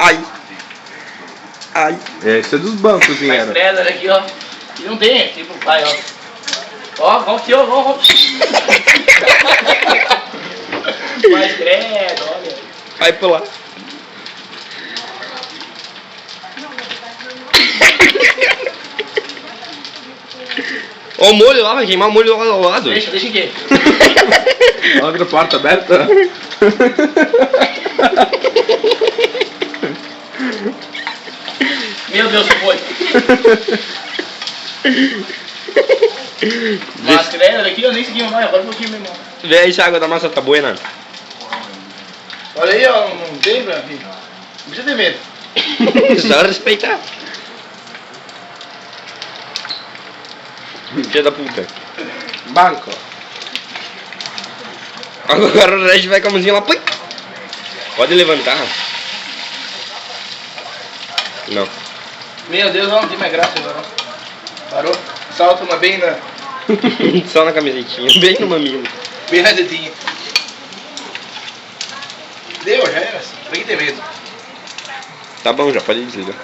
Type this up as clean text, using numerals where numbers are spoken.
Ai. Ai. Esse é dos bancos, Mais dinheiro. credo, olha aqui, ó. E não tem aqui pro pai, ó. Ó, vamos aqui, ó, vamos. Mais credo, olha. Vai pular. Ó o molho lá, vai queimar o molho lá ao lado. Deixa aqui. Outra porta aberta. Meu Deus, que foi? Mas credo, olha aqui, ó, nem segui mais, agora um pouquinho mesmo. Vê aí se a água da massa tá boa, né? Olha aí, ó, não tem pra mim. Não precisa ter medo. Só respeitar. Filha da puta. Banco. Agora o Red vai com a mãozinha lá. Pui. Pode levantar. Não. Meu Deus, ó, não tem mais graça agora. Parou? Salta uma bem na. Só na camisetinha, bem no mamilo. Bem na dedinha. Deu, já era assim. Pra que ter medo? Tá bom, já pode desligar.